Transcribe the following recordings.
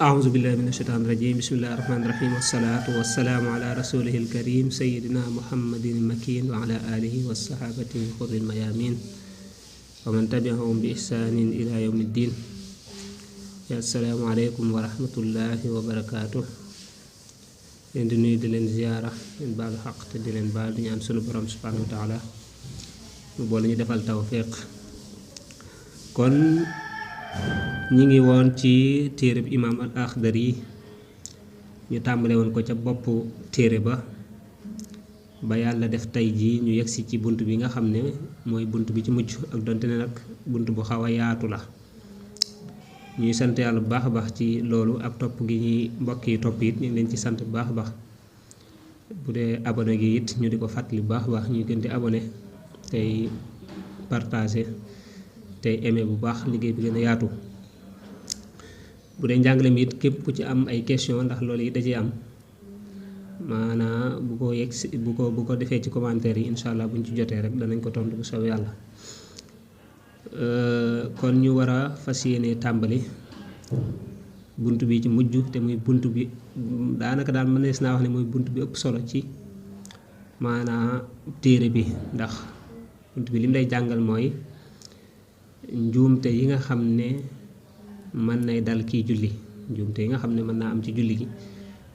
أعوذ بالله من الشيطان الرجيم بسم الله الرحمن الرحيم والصلاة والسلام على رسوله الكريم سيدنا محمد المكين وعلى آله والصحابة الغر الميامين ومن تبعهم بإحسان إلى يوم الدين السلام عليكم ورحمة الله وبركاته leen di nuyu di leen ziyaara leen baalu xaq te di leen baal di ñaan sunu borom subhanahu wa taala mu boole ñu defal tawfiq kon ñi ngi woon ci téere bi imaam al Axdari ñu tàmbale woon ko ca bopp téere ba yàlla def tey ji ñu yegsi ci bunt bi nga xam ne mooy bunt bi ci mujj ak donte ne nag bunt bu xaw a yaatu la ñuy sant yàlla bu baax a baax ci loolu ak topp gi ñuy mbokk yi topp it ñu ngi leen ci sant bu baax a baax bu dee abonné gi it ñu di ko fàttali bu baax a baax ñuy gën di abonné tey partagé tey aimé bu baax liggéey bi gën a yaatu bu dee njàngale mi it képp ku ci am ay question ndax loolu yi da ciy am maanaa bu ko defee ci commentaire yi incha allah buñ ci jotee rek danañ ko tontu bu soobee yàlla kon ñu war a fas yéene tàmbali bunt bi ci mujj te muy bunt bi daanaka daal mënees naa wax ne mooy bunt bi ëpp solo ci maanaa téere bi ndax bunt bi lim lay jàngal mooy njuumte yi nga xam ne mën nay dal kiy julli njuumte yi nga xam ne mën naa am ci julli gi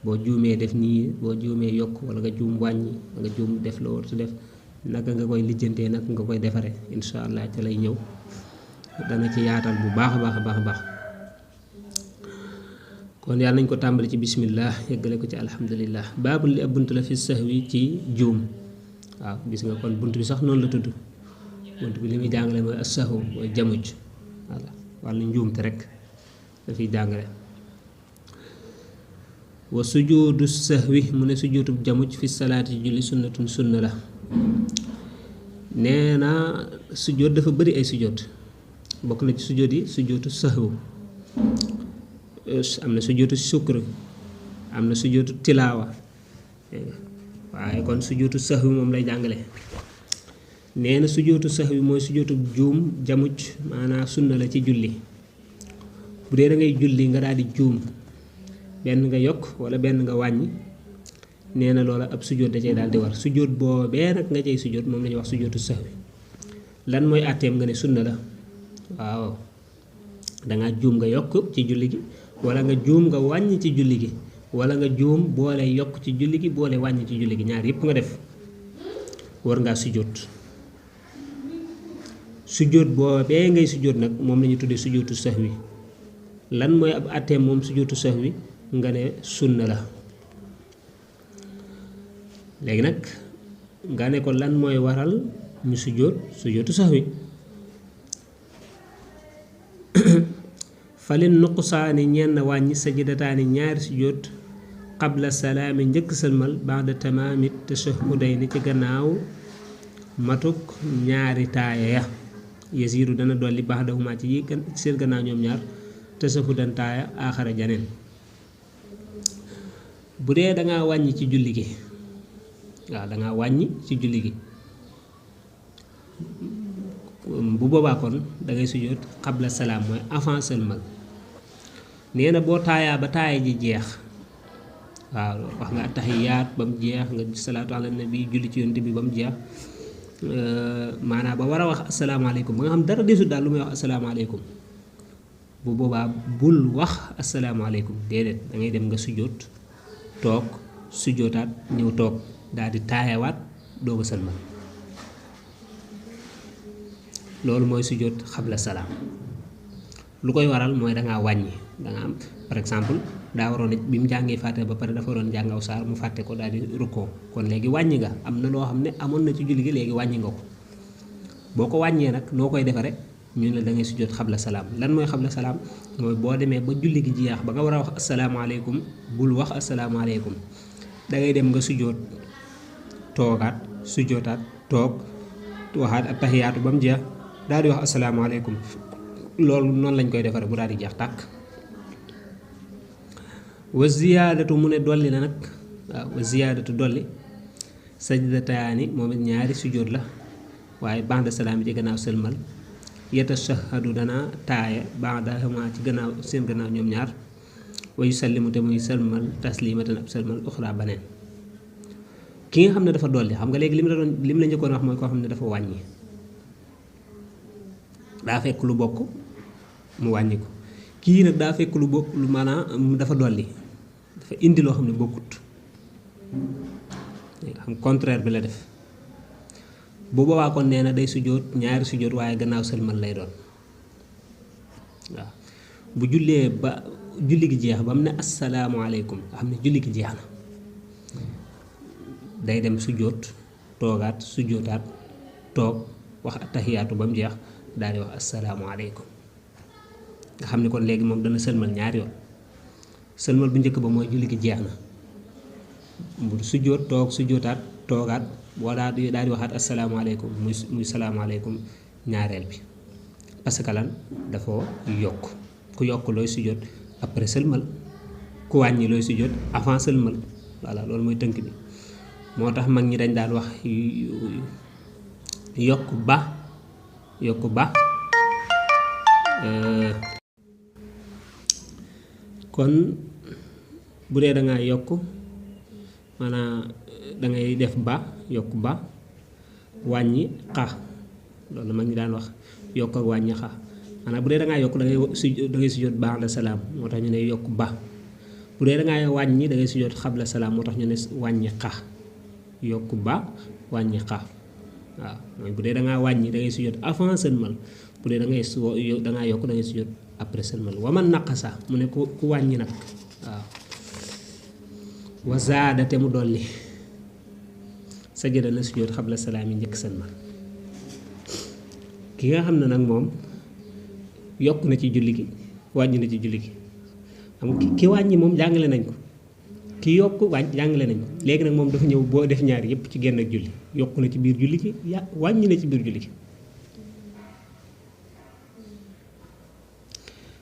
boo juumee def nii boo juumee yokk wala nga juum wàññi nga juum def loo war su def naka nga koy lijjantee naka nga koy defare incha allah ca lay ñëw dana ci yaatal bu baax a baax kon yàlla nañ ko tàmbali ci bismillah yeggale ko ci alhamdulillah baabul li ab bunt la fi sahwi ci juum waaw gis nga kon bunt bi sax noonu la tudd bunt bi li muy jàngale mooy as-sahwu mooy jamuj voilà wàllu njuumte rek dafiy jàngale wa sujuudu sahwi mu ne sujuudu jamuj fi salaati julli sunnatun sunna la nee na sujoot dafa bëri ay sujoot bokk na ci sujoot yi sujootu sahwu am na sujootu sukr am na sujootu tilaawa waaye kon sujootu sahwi moom lay jàngale nee na sujootu sahwi mooy sujootu juum jamuj maanaam sunna la ci julli bu dee da ngay julli nga daal di juum benn nga yokk wala benn nga wàññi nee na loola ab sujoot da cay daal di war sujoot boobee nag nga cay sujoot moom la ñuy wax sujootu sahwi lan mooy àtteem nga ne sunna la waaw dangaa juum nga yokk ci julli gi wala nga juum nga wàññi ci julli gi wala nga juum boole yokk ci julli gi boole wàññi ci julli gi ñaar yépp nga def war ngaa sujoot sujoot boobee ngay sujoot nag moom la ñu tuddee sujootu sahwi lan mooy ab àtteem moom sujootu sahwi nga ne sunna la léegi nag nga ne ko lan mooy waral ñu sujootu sahwi falin nuqsaani ñenn wàññi sajidataani ñaari sujoot qabla salaami njëkk sëlmal ba'da tamaami tashahhudayni ci gannaaw matuk ñaari taaya ya yasiiru dana dolli ba'dahuma ci seen gannaaw ñoom ñaar tashahudan taaya aaxara janeen bu dee dangaa wàññi ci julli gi waaw dangaa wàññi ci julli gi bu boobaa kon dangay sujjóot xabla salaam mooy avant sëlmal nee na boo taayaa ba taaya ji jeex waaw wax nga attahiyaat ba mu jeex nga salaatu ala nabi julli ci yonent bi ba mu jeex maanaam ba war a wax asalaamaaleykum ba nga xam dara desul daal lu may wax asalaamaaleykum bu boobaa bul wax asalaamaaleykum déedéet da ngay dem nga sujjóot toog sujjóotaat ñëw toog daal di taayawaat dooga sëlmal loolu mooy sujjóot xabla salaam lu koy waral mooy dangaa wàññi danga am par exemple daa waroon bi mu jàngee fàtte ba pare dafa waroon jàng aw saar mu fàtte ko daal di rukkoo kon léegi wàññi nga am na loo xam ne amoon na ci julli gi léegi wàññi nga ko boo ko wàññee nag noo koy defare ñu ne da ngay sujjóot xabla salaam lan mooy xabla salaam mooy boo demee ba julli gi jeex ba nga war a wax asalaamaaleykum bul wax asalaamaaleykum da ngay dem nga sujjóot toogaat sujjóotaat toog waxaat attahiyaatu ba mu jeex daal di wax asalaamaaleykum loolu noonu lañ koy defare bu daal di jeex tàkk wa ziyaadatu mu ne dolli na nag waaw wa ziyaadatu dolli sajdataani moom it ñaari sujjóot la waaye ba'da salaam ci gannaaw sëlmal yatashahhadu dana taaya ba'dahuma ci gannaaw seen gannaaw ñoom ñaar wa yusallimu te muy sëlmal taslimatan ab sëlmal uxra baneen ki nga xam ne dafa dolli xam nga léegi lim la njëkkoon wax mooy koo xam ne dafa wàññi daa fekk lu bokk mu wàññi ko kii nag daa fekk lu bokk lu maanaam dafa dolli dafa indi loo xam ne bokkut xam contraire bi la def bu boobaa kon nee na day sujjóot ñaari sujjóot waaye gannaaw sëlmal lay doon waaw bu jullee ba julli gi jeex ba mu ne asalaamaaleykum nga xam ne julli gi jeex na day dem sujjóot toogaat sujjóotaat toog wax attahiyaatu ba mu jeex daal di wax asalaamaaleykum nga xam ne kon léegi moom dana sëlmal ñaari yoon sëlmal bu njëkk ba mooy julli gi jeex na mu sujjóot toog sujjóotaat toogaat boo daal di waxaat asalaamaaleykum muy salaamaaleykum ñaareel bi parce que lan dafa yokk ku yokk looy sujjóot après sëlmal ku wàññi looy sujjóot avant sëlmal voilà loolu mooy tënk bi moo tax mag ñi dañ daan wax yokk ba kon bu dee da ngaa yokk maanaam da ngay def ba yokk ba wàññi xa loolu mag ñi daan wax yokk ak wàññi xa maanaam bu dee da ngaa yokk da ngay sujjóot ba'da salaam moo tax ñu ne yokk ba bu dee da ngaa wàññi da ngay sujjóot xabla salaam moo tax ñu ne wàññi xa yokk ba wàññi xa waaw mooy bu dee da ngaa wàññi da ngay sujjóot avant sëlmal bu dee da ngaa yokk da ngay sujjóot après sëlmal wa man naqasa mu ne ku wàññi nag waaw wa zaada te mu dolli sajada na sujjóot xabla salaam yi njëkk sëlmal ki nga xam ne nag moom yokk na ci julli gi wàññi na ci julli gi xam ki wàññi moom jàngale nañ ko ki yokk jàngale nañ ko léegi nag moom dafa ñëw boo def ñaar yépp ci genn ak julli yokk na ci biir julli gi wàññi na ci biir julli gi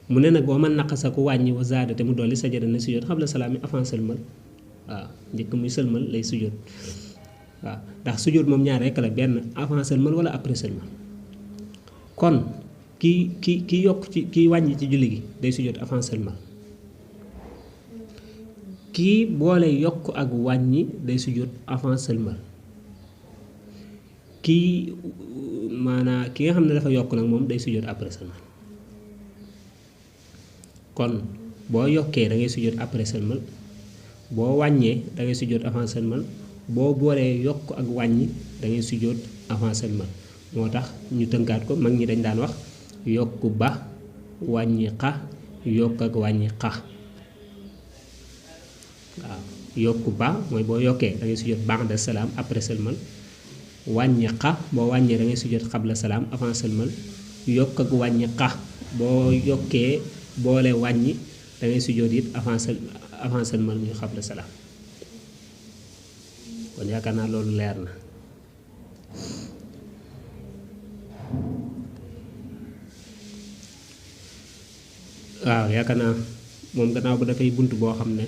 mu ne nag boo man naqasa ku wàññi wa zaada te mu dolli sajada na sujjóot xabla salaam yi avant sëlmal waaw njëkk muy sëlmal lay sujjóot waaw ndax sujjóot moom ñaar rekk la benn avant sëlmal wala après sëlmal kon ki yokk ci ki wàññi ci julli gi day sujjóot avant sëlmal kii boole yokk ak wàññi day sujjóot avant sëlmal kii maanaa ki nga xam ne dafa yokk nag moom day sujjóot après sëlmal kon boo yokkee da ngay sujjóot après sëlmal boo wàññee da ngay sujjóot avant sëlmal boo boolee yokk ak wàññi da ngay sujjóot avant sëlmal moo tax ñu tënkaat ko mag ñi dañ daan wax yokk ba wàññi xa yokk ak wàññi xa waaw yokk ba mooy boo yokkee da ngay sujjóot ba'da salaam après sëlmal wàññi xa boo wàññee da ngay sujjóot xabla salaam avant sëlmal yokk ak wàññi xa boo yokkee boole wàññi da ngay sujjóot it avant sëlmal muy xabla salaam kon yaakaar naa loolu leer na waaw yaakaar naa moom gannaaw ba dafay bunt boo xam ne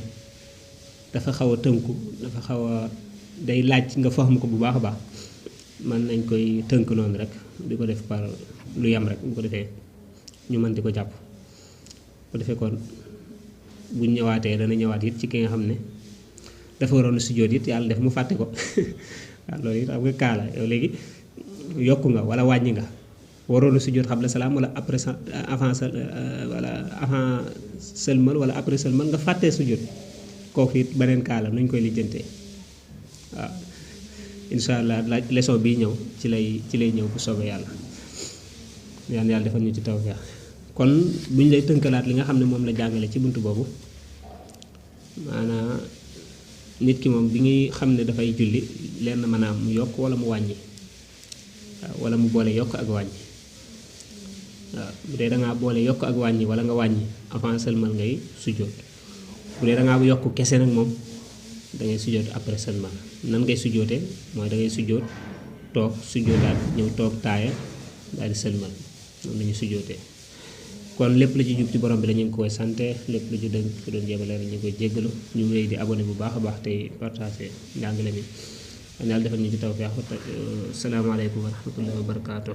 dafa xaw a tënku dafa xaw a day laaj nga faham ko bu baax a baax mën nañ koy tënk noonu rek di ko def par lu yem rek bu ko defee ñu mën di ko jàpp bu defee kon buñ ñëwaatee dana ñëwaat it ci ki nga xam ne dafa waroon a sujjóot it yàlla def mu fàtte ko waaw loolu it xam nga kaala yow léegi yokku nga wala wàññi nga waroon a sujjóot xabla salaam wala après wala avant sëlmal wala après sëlmal nga fàttee sujjóot kooku it beneen kaala nuñ koy lijjantee waaw incha allah leçon bii ñëw ci lay ñëw bu soobee yàlla yàlla defal ñu ci tawfeex kon buñ lay tënkalaat li nga xam ne moom la jàngale ci bunt boobu maanaam nit ki moom bi ngay xam ne dafay julli lenn maanaam mu yokk wala mu wàññi waaw wala mu boole yokk ak wàññi waaw bu dee dangaa boole yokk ak wàññi wala nga wàññi avant sëlmal ngay sujjóot bu dee dangaa yokk kese nag moom da ngay sujjóot après sëlmal nan ngay sujjóotee mooy da ngay sujjóot toog sujjóotaat ñëw toog taaya daal di sëlmal noonu la ñuy sujjóotee kon lépp la ci jub ci borom bi la ñu ngi koy sante lépp lu ci dëng ko doon jéem a leer ñu ngi koy jéggalu ñu wéy di abonné bu baax a baax tey partagé njàngale mi yàlla defal ñu ci tawfeex salaamaaleykum wa rahmatullahi wa barakaatu